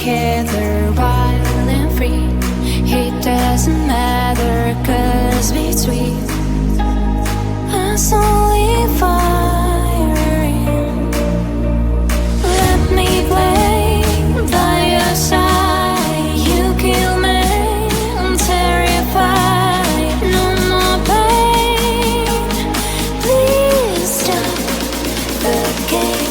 together wild and free. It doesn't matter, 'cause between us only firing. Let me play by your side. You kill me, I'm terrified. No more pain. Please stop the game.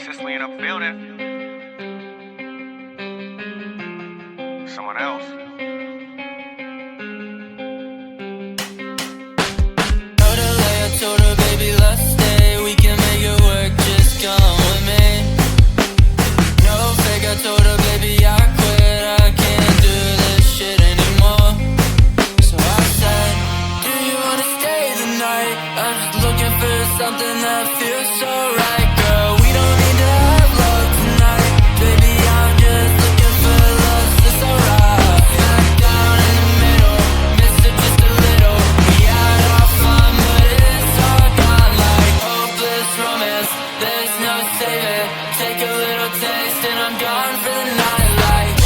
Consistently in a building. Someone else. Told her, baby, let's stay. We can make it work, just come with me. No fake, I told her, baby, I quit. I can't do this shit anymore. So I said, do you wanna stay the night? I'm just looking for something that feels so right, girl. We don't need to have love tonight. Baby, I'm just looking for love, so it's alright. Back down in the middle, missed it just a little. We had our fun, but it's all gone like hopeless romance. There's no saving. Take a little taste and I'm gone for the night like.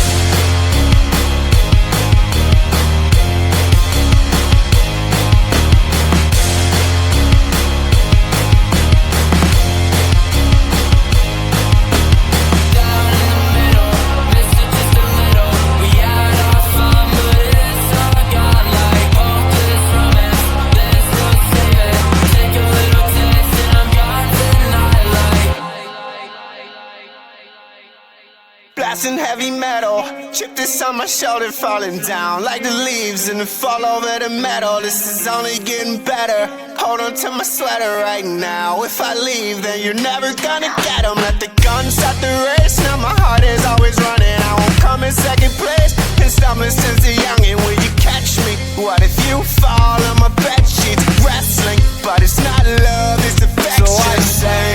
Blasting heavy metal, chip this on my shoulder, falling down like the leaves and fall over the metal. This is only getting better. Hold on to my sweater right now. If I leave, then you're never gonna get 'em. Let the gun start the race. Now my heart is always running. I won't come in second place. Been stumbling since a youngin'. Will you catch me? What if you fall on my bed sheets? Wrestling, but it's not love, it's affection. So I say,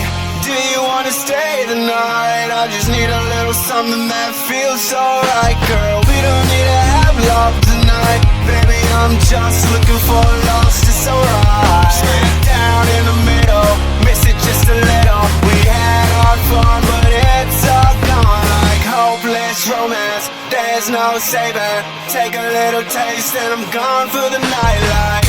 do you wanna stay the night? I just need a little something that feels so right, girl. We don't need to have love tonight. Baby, I'm just looking for love, it's alright. Straight down in the middle, miss it just a little. We had our fun, but it's all gone like hopeless romance. There's no saving. Take a little taste and I'm gone for the night like.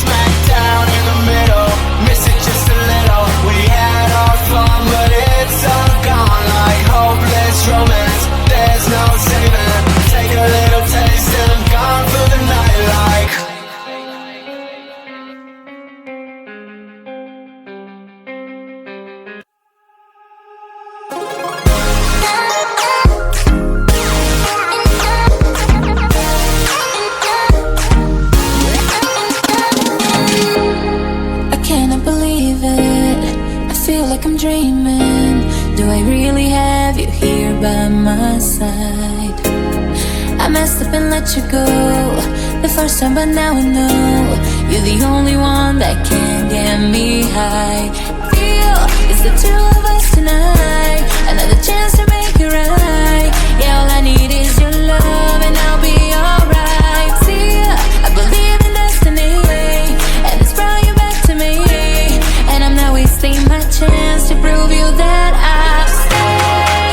Smack down in the middle, miss it just a little. We had dreaming? Do I really have you here by my side? I messed up and let you go the first time, but now I know you're the only one that can get me high. Feel it's the two of us tonight, another chance to make it right. Yeah, all I need is your love and I'll be alright. See, I believe in destiny, and it's brought you back to me, and I'm not wasting my chance to prove you that I'll stay.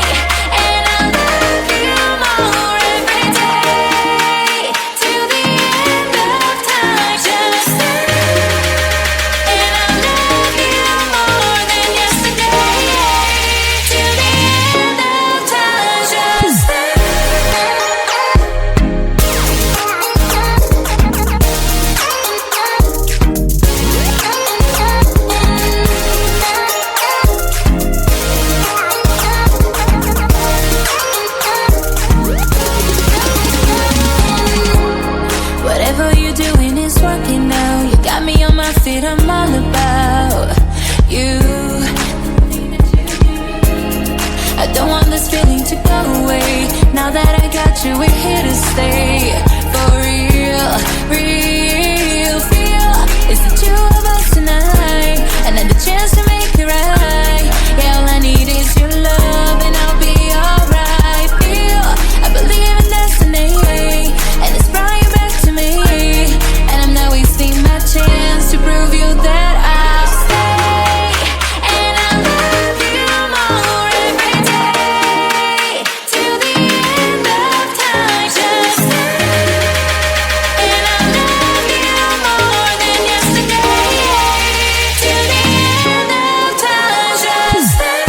And I love you more every day, till the end of time. Just stay. And I love you more than yesterday, till the end of time. Just stay. Whatever you're doing is working now. You got me on my feet, I'm all about you. I don't want this feeling to go away. Now that I got you, we're here to stay. For real, real feel it's the two of us tonight, another chance to make it right. Yeah, all I need is your love and I'll be alright. Feel I believe in destiny, and it's brought you back to me, and I'm not wasting my chance to prove you that I'll stay. And I love you more every day, till the end of time. Just stay. And I love you more than yesterday, till the end of time. Just stay.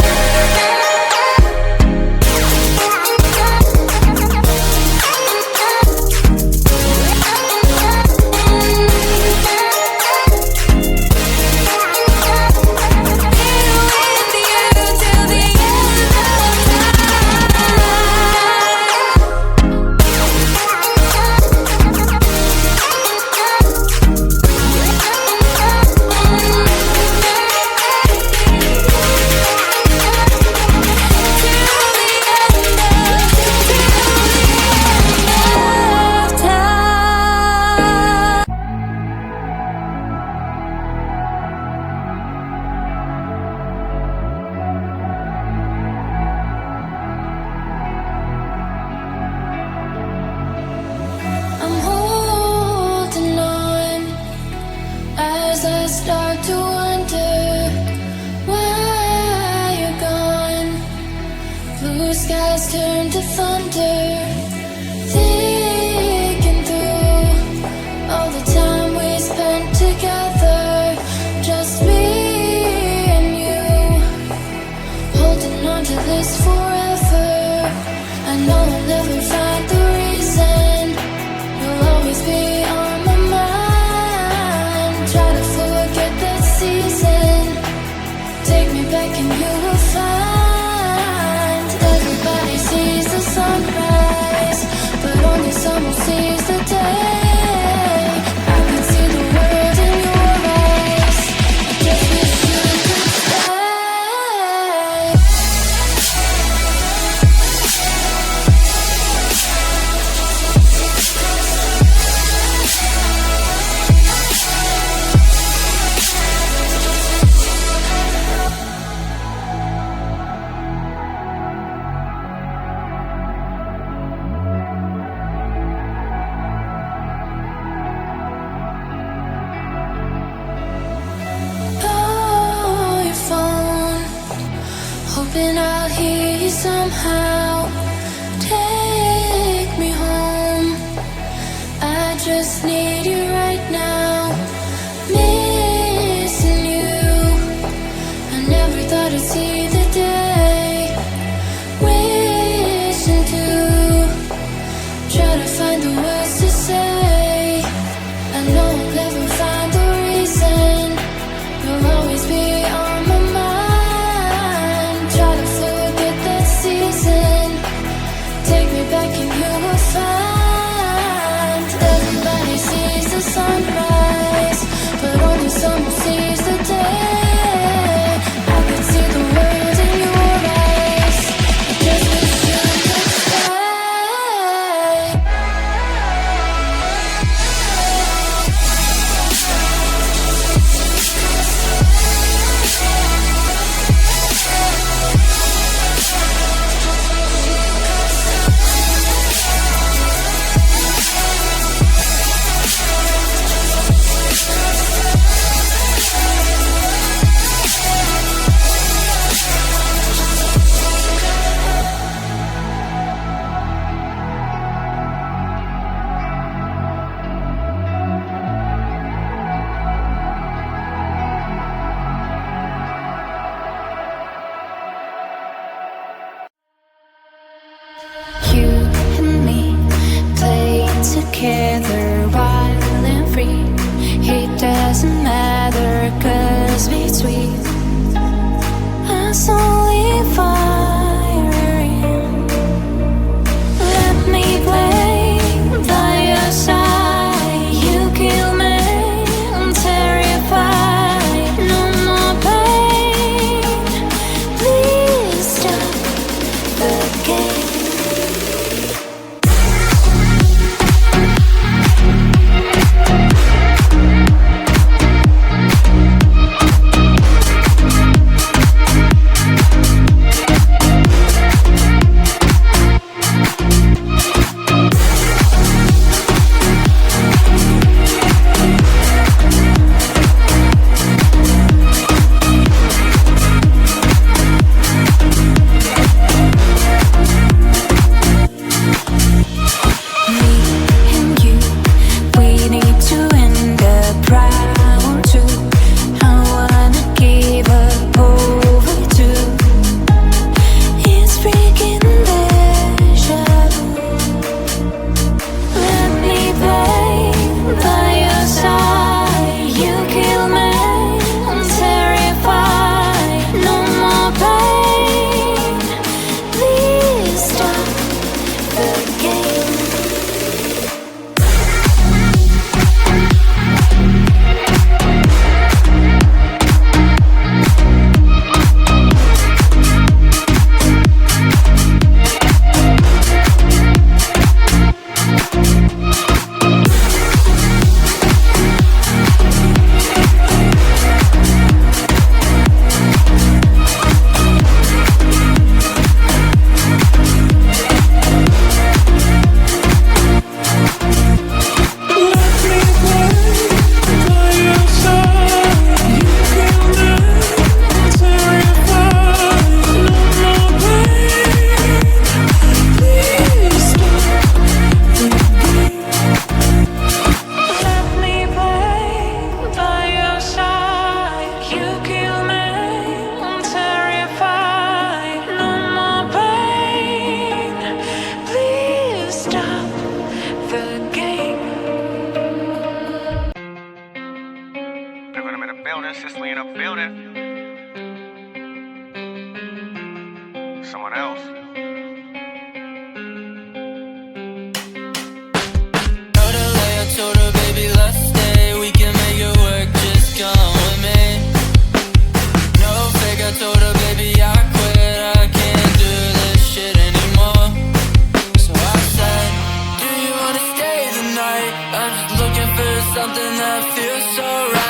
I'm holding on as I start to wonder why you're gone. Blue skies turn to thunder, thinking through all the time we spent together, just me and you, holding on to this forever. I know I'll never find the reason. You'll always be on my mind. Try to forget that season. Take me back and you will find everybody sees the sunrise, but only someone sees the day. I can see the world in your eyes. I just wish you could stay. Call your phone, hoping I'll hear you somehow. Take me home, I just need you right now. Missing you, I never thought I'd see the day. Wishing to try to find the words to say. I know I'll never find the reason. You'll always be on my mind. Try to forget that season. Take me back and you will find everybody sees the sunrise, but only someone sees the day. I could see the world always be sweet. Us only firing. Let me play by your side. You kill me, I'm terrified. No more pain. Please stop the game. Sicily in a building. Someone else. Told her, I told her, baby, let's stay. We can make it work, just come with me. No fake, I told her, baby, I quit. I can't do this shit anymore. So I said, do you wanna stay the night? I'm just looking for something that feels so right.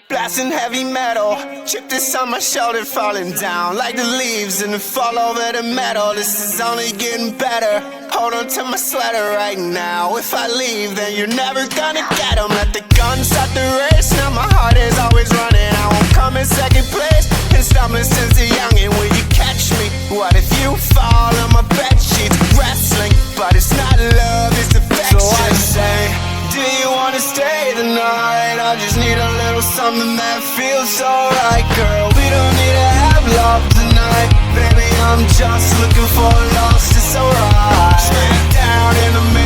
Blasting heavy metal, chip this on my shoulder, falling down like the leaves in the fall over the metal. This is only getting better. Hold on to my sweater right now. If I leave, then you're never gonna get 'em. Let the gun start the race. Now my heart is always running. I won't come in second place. Been stumbling since a youngin'. Will you catch me? What if you fall on my bed sheets? Wrestling, but it's not love, it's affection. So I say, do you wanna stay the night? I just need a little something that feels so right, girl. We don't need to have love tonight. Baby, I'm just looking for lost, it's alright. Straight down in the middle.